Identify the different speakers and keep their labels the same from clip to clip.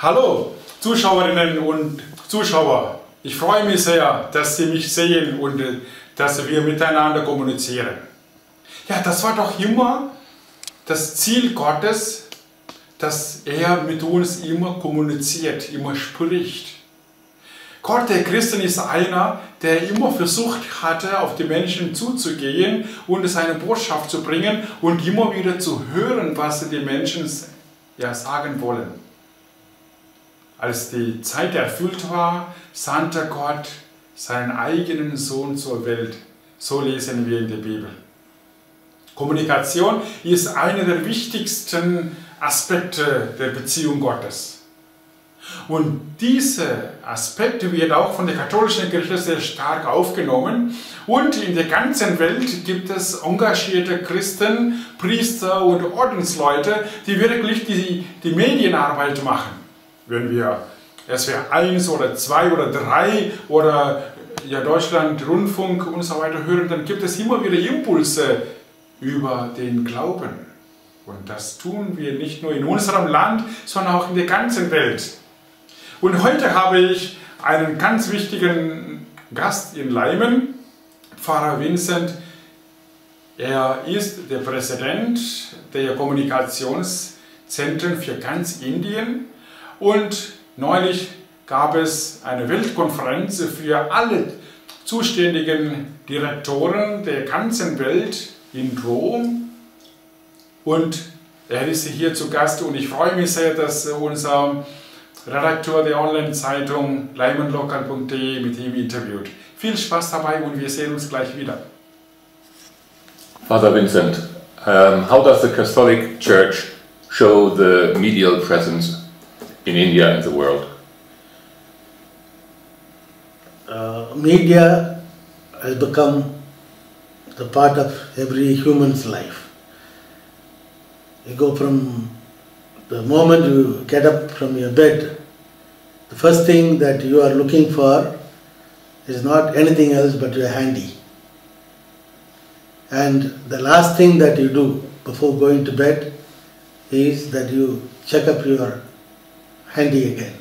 Speaker 1: Hallo Zuschauerinnen und Zuschauer, ich freue mich sehr, dass Sie mich sehen und dass wir miteinander kommunizieren. Ja, das war doch immer das Ziel Gottes, dass er mit uns immer kommuniziert, immer spricht. Gott, der Christen, ist einer, der immer versucht hatte, auf die Menschen zuzugehen und seine Botschaft zu bringen und immer wieder zu hören, was die Menschen sagen wollen. Als die Zeit erfüllt war, sandte Gott seinen eigenen Sohn zur Welt. So lesen wir in der Bibel. Kommunikation ist einer der wichtigsten Aspekte der Beziehung Gottes. Und dieser Aspekt wird auch von der katholischen Kirche sehr stark aufgenommen. Und in der ganzen Welt gibt es engagierte Christen, Priester und Ordensleute, die wirklich die Medienarbeit machen. Wenn wir SWR 1 oder 2 oder 3 oder Deutschland Rundfunk und so weiter hören, dann gibt es immer wieder Impulse über den Glauben. Und das tun wir nicht nur in unserem Land, sondern auch in der ganzen Welt. Und heute habe ich einen ganz wichtigen Gast in Leimen, Pfarrer Vincent. Er ist der Präsident der Kommunikationszentren für ganz Indien und neulich gab es eine Weltkonferenz für alle zuständigen Direktoren der ganzen Welt in Rom und er ist hier zu Gast und ich freue mich sehr, dass unser Redakteur der Online-Zeitung Leimen-Lokal.de mit ihm interviewt. Viel Spaß dabei und wir sehen uns gleich wieder.
Speaker 2: Father Vincent, how does the Catholic Church show the medial presence in India and the world?
Speaker 3: Media has become the part of every human's life. You go from the moment you get up from your bed, the first thing that you are looking for is not anything else but your handy. And the last thing that you do before going to bed is that you check up your handy again.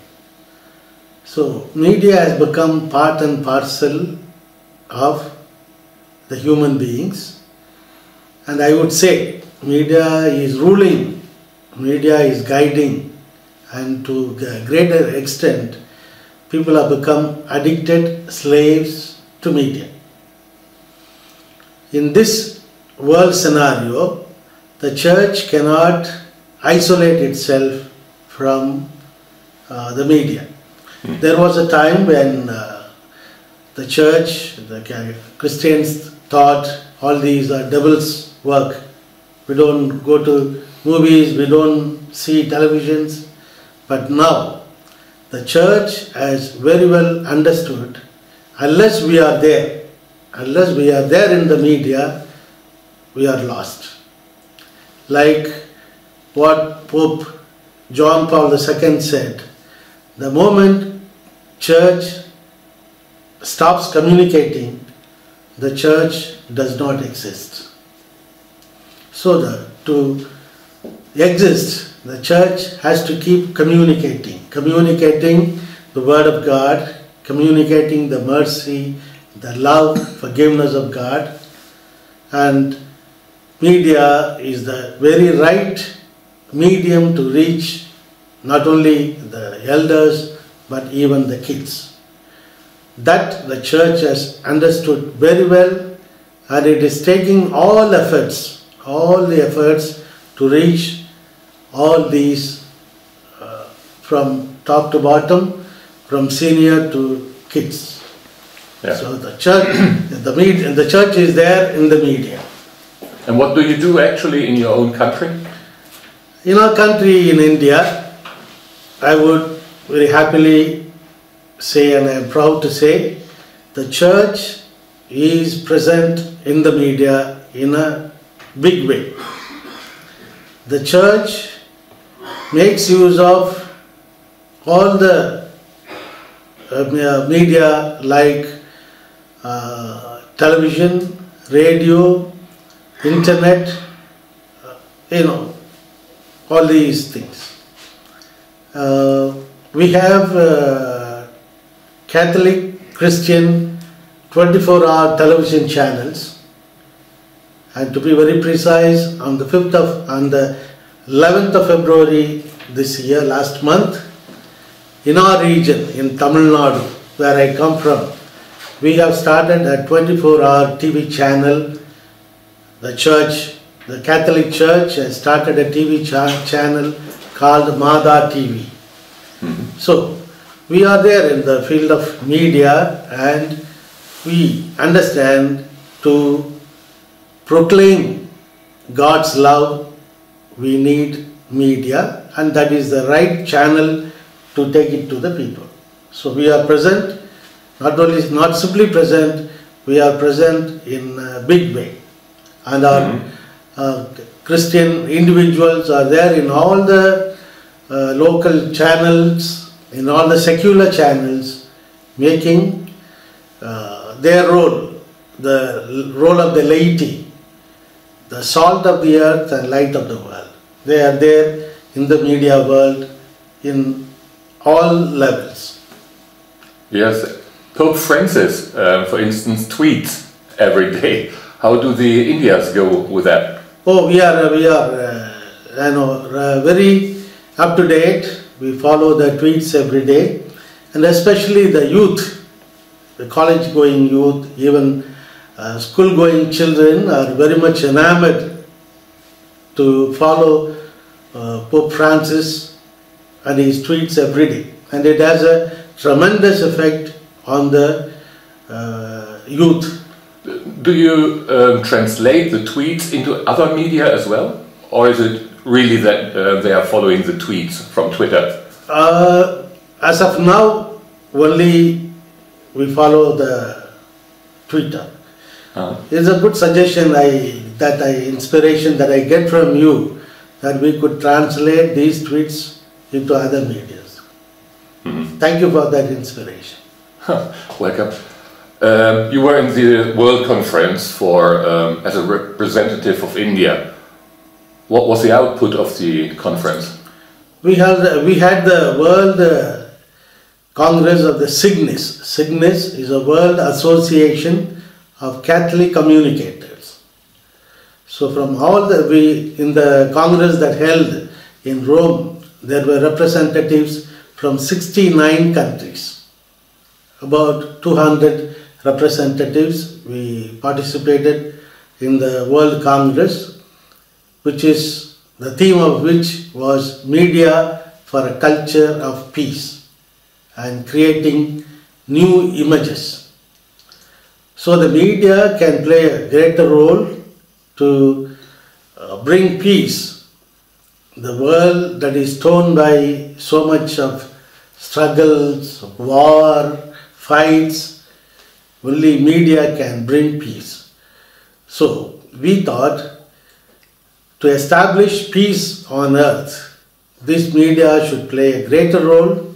Speaker 3: So media has become part and parcel of the human beings, and I would say media is ruling, media is guiding, and to a greater extent people have become addicted slaves to media. In this world scenario, the church cannot isolate itself from the media. There was a time when the church, the Christians thought all these are devil's work. We don't go to movies, we don't see televisions. But now, the church has very well understood, unless we are there in the media, we are lost. Like what Pope John Paul II said, the moment church stops communicating, the church does not exist. So to exist, the church has to keep communicating the Word of God, communicating the mercy, the love, forgiveness of God, and media is the very right medium to reach not only the elders but even the kids. That the church has understood very well, and it is taking all the efforts to reach all these from top to bottom, from senior to kids.
Speaker 2: Yeah.
Speaker 3: So the church, the church is there in the media.
Speaker 2: And what do you do actually in your own country?
Speaker 3: In our country, in India, I would very happily say, and I am proud to say, the church is present in the media in a big way. The church makes use of all the media like television, radio, internet, all these things. We have Catholic, Christian, 24-hour television channels. And to be very precise, on the 11th of February this year, last month, in our region, in Tamil Nadu, where I come from, we have started a 24-hour TV channel. The church, the Catholic Church, has started a TV channel called Mada TV. So, we are there in the field of media, and we understand to proclaim God's love, we need media, and that is the right channel to take it to the people. So we are present, not simply present, we are present in a big way. And our Christian individuals are there in all the local channels, in all the secular channels, making their role, the role of the laity, the salt of the earth and light of the world. They are there in the media world in all levels.
Speaker 2: Yes, Pope Francis, for instance, tweets every day. How do the Indians go with that?
Speaker 3: Oh, we are very up to date. We follow the tweets every day, and especially the youth, the college-going youth, even school-going children are very much enamored to follow Pope Francis and his tweets every day, and it has a tremendous effect on the youth.
Speaker 2: Do you translate the tweets into other media as well, or is it really that they are following the tweets from Twitter?
Speaker 3: As of now, only we follow the Twitter. It's a good suggestion, inspiration that I get from you, that we could translate these tweets into other medias. Thank you for that inspiration.
Speaker 2: Welcome. You were in the World Conference for as a representative of India. What was the output of the conference?
Speaker 3: We had the World Congress of the CIGNIS. CIGNIS is a World Association of Catholic Communicators. So from in the Congress that held in Rome, there were representatives from 69 countries. About 200 representatives, we participated in the World Congress, which is the theme of which was Media for a Culture of Peace and creating new images. So the media can play a greater role to bring peace. The world that is torn by so much of struggles, war, fights, only media can bring peace. So we thought to establish peace on earth, this media should play a greater role,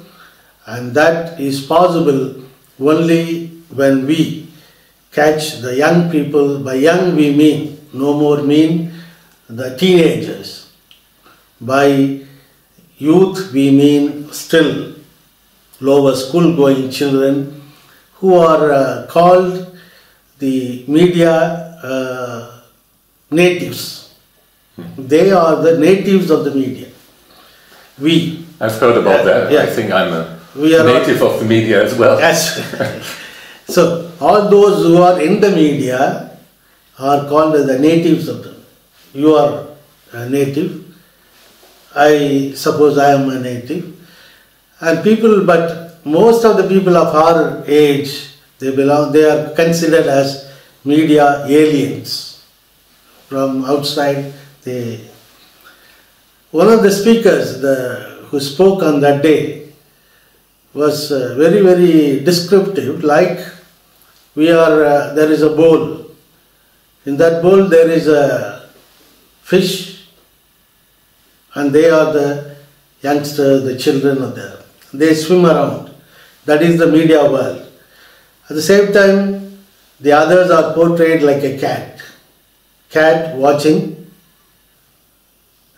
Speaker 3: and that is possible only when we catch the young people. By young we mean, no more mean the teenagers. By youth we mean still lower school going children who are called the media natives. They are the natives of the media.
Speaker 2: I've heard about that. I think I'm a native of the media as well.
Speaker 3: Yes. So all those who are in the media are called the natives of them. You are a native. I suppose I am a native. And but most of the people of our age, they are considered as media aliens. From outside, one of the speakers who spoke on that day was very, very descriptive, like there is a bowl. In that bowl there is a fish, and they are the youngsters, the children are there. They swim around. That is the media world. At the same time, the others are portrayed like a cat watching,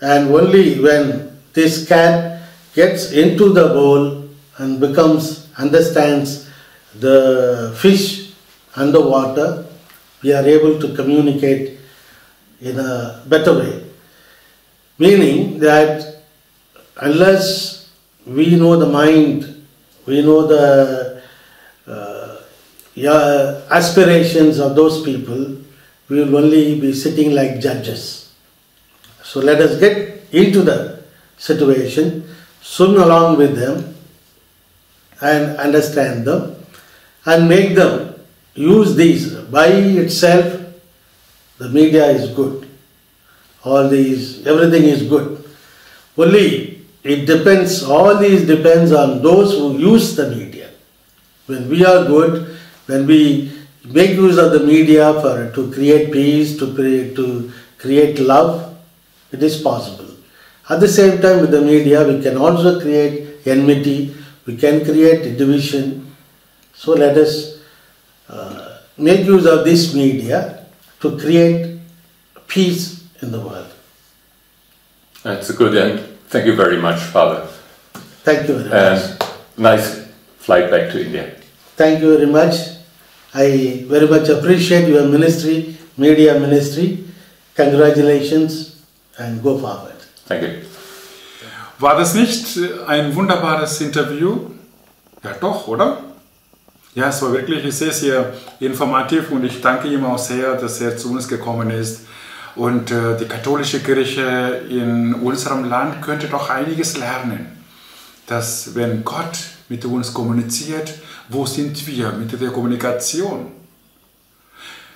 Speaker 3: and only when this cat gets into the bowl, and understands the fish underwater, we are able to communicate in a better way. Meaning that unless we know the mind, we know the aspirations of those people, we will only be sitting like judges. So let us get into the situation, swim along with them and understand them and make them use these. By itself, the media is good. Everything is good. Only it depends, all these depends on those who use the media. When we are good, when we make use of the media to create peace, to create love, it is possible. At the same time, with the media, we can also create enmity, we can create division. So let us make use of this media to create peace in the world.
Speaker 2: That's a good end. Thank you very much, Father.
Speaker 3: Thank you very much.
Speaker 2: And nice flight back to India.
Speaker 3: Thank you very much. I very much appreciate your ministry, media ministry. Congratulations and go forward.
Speaker 2: Thank you.
Speaker 1: War das nicht ein wunderbares Interview? Ja doch, oder? Ja, es war wirklich sehr, sehr informativ und ich danke ihm auch sehr, dass er zu uns gekommen ist. Und die katholische Kirche in unserem Land könnte doch einiges lernen. Dass wenn Gott mit uns kommuniziert, wo sind wir mit der Kommunikation?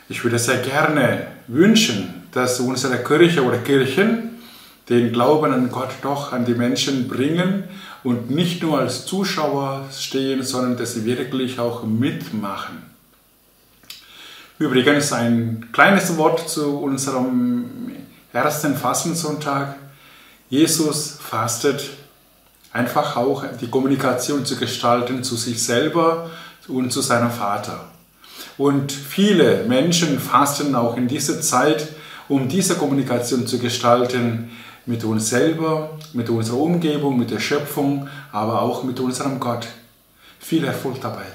Speaker 1: Ich würde sehr gerne wünschen, dass unsere Kirche oder Kirchen den Glauben an Gott doch an die Menschen bringen und nicht nur als Zuschauer stehen, sondern dass sie wirklich auch mitmachen. Übrigens ein kleines Wort zu unserem ersten Fastensonntag. Jesus fastet, einfach auch die Kommunikation zu gestalten zu sich selber und zu seinem Vater. Und viele Menschen fasten auch in dieser Zeit, um diese Kommunikation zu gestalten mit uns selber, mit unserer Umgebung, mit der Schöpfung, aber auch mit unserem Gott. Viel Erfolg dabei.